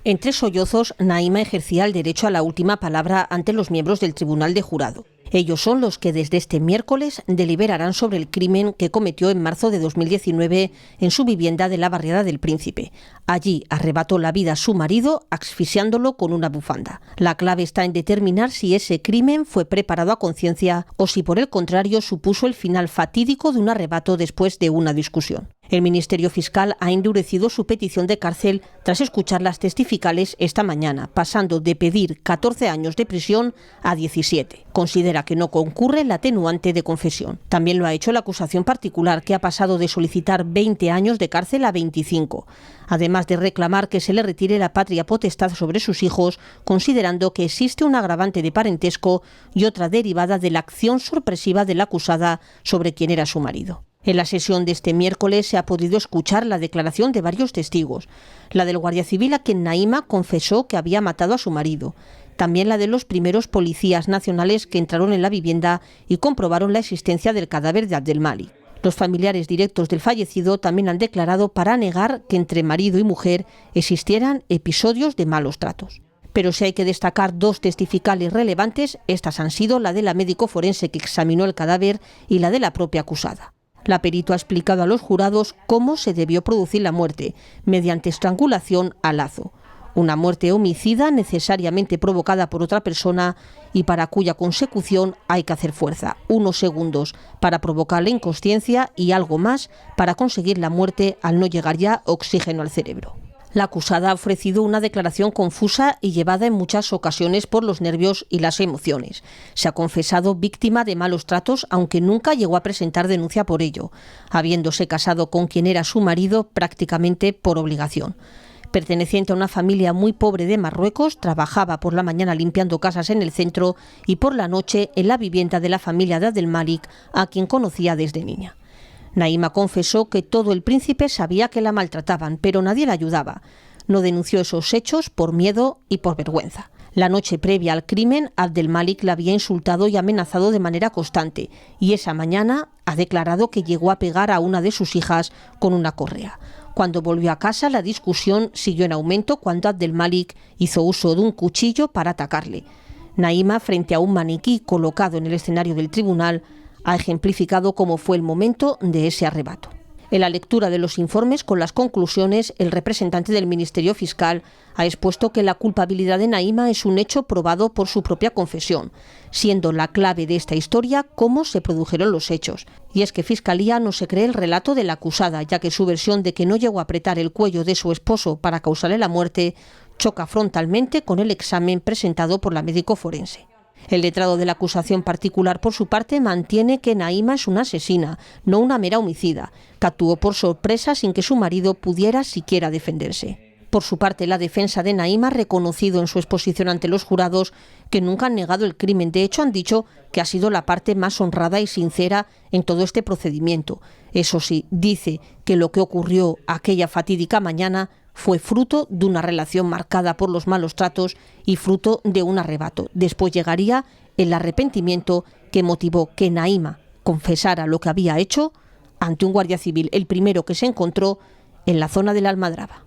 Entre sollozos, Naima ejercía el derecho a la última palabra ante los miembros del Tribunal de Jurado. Ellos son los que desde este miércoles deliberarán sobre el crimen que cometió en marzo de 2019 en su vivienda de la Barriada del Príncipe. Allí arrebató la vida a su marido asfixiándolo con una bufanda. La clave está en determinar si ese crimen fue preparado a conciencia o si por el contrario supuso el final fatídico de un arrebato después de una discusión. El Ministerio Fiscal ha endurecido su petición de cárcel tras escuchar las testificales esta mañana, pasando de pedir 14 años de prisión a 17. Considera que no concurre el atenuante de confesión. También lo ha hecho la acusación particular, que ha pasado de solicitar 20 años de cárcel a 25, además de reclamar que se le retire la patria potestad sobre sus hijos, considerando que existe un agravante de parentesco y otra derivada de la acción sorpresiva de la acusada sobre quien era su marido. En la sesión de este miércoles se ha podido escuchar la declaración de varios testigos, la del guardia civil a quien Naima confesó que había matado a su marido, también la de los primeros policías nacionales que entraron en la vivienda y comprobaron la existencia del cadáver de Abdelmalik. Los familiares directos del fallecido también han declarado para negar que entre marido y mujer existieran episodios de malos tratos. Pero si hay que destacar dos testificales relevantes, estas han sido la de la médico forense que examinó el cadáver y la de la propia acusada. La perito ha explicado a los jurados cómo se debió producir la muerte, mediante estrangulación a lazo. Una muerte homicida necesariamente provocada por otra persona y para cuya consecución hay que hacer fuerza. Unos segundos para provocar la inconsciencia y algo más para conseguir la muerte al no llegar ya oxígeno al cerebro. La acusada ha ofrecido una declaración confusa y llevada en muchas ocasiones por los nervios y las emociones. Se ha confesado víctima de malos tratos, aunque nunca llegó a presentar denuncia por ello, habiéndose casado con quien era su marido prácticamente por obligación. Perteneciente a una familia muy pobre de Marruecos, trabajaba por la mañana limpiando casas en el centro y por la noche en la vivienda de la familia de Abdelmalik, a quien conocía desde niña. Naima confesó que todo el príncipe sabía que la maltrataban, pero nadie la ayudaba. No denunció esos hechos por miedo y por vergüenza. La noche previa al crimen, Abdelmalik la había insultado y amenazado de manera constante, y esa mañana ha declarado que llegó a pegar a una de sus hijas con una correa. Cuando volvió a casa, la discusión siguió en aumento cuando Abdelmalik hizo uso de un cuchillo para atacarle. Naima, frente a un maniquí colocado en el escenario del tribunal, ha ejemplificado cómo fue el momento de ese arrebato. En la lectura de los informes con las conclusiones, el representante del Ministerio Fiscal ha expuesto que la culpabilidad de Naima es un hecho probado por su propia confesión, siendo la clave de esta historia cómo se produjeron los hechos. Y es que Fiscalía no se cree el relato de la acusada, ya que su versión de que no llegó a apretar el cuello de su esposo para causarle la muerte choca frontalmente con el examen presentado por la médico forense. El letrado de la acusación particular, por su parte, mantiene que Naima es una asesina, no una mera homicida, que actuó por sorpresa sin que su marido pudiera siquiera defenderse. Por su parte, la defensa de Naima ha reconocido en su exposición ante los jurados que nunca han negado el crimen. De hecho, han dicho que ha sido la parte más honrada y sincera en todo este procedimiento. Eso sí, dice que lo que ocurrió aquella fatídica mañana fue fruto de una relación marcada por los malos tratos y fruto de un arrebato. Después llegaría el arrepentimiento que motivó que Naima confesara lo que había hecho ante un guardia civil, el primero que se encontró en la zona de la Almadraba.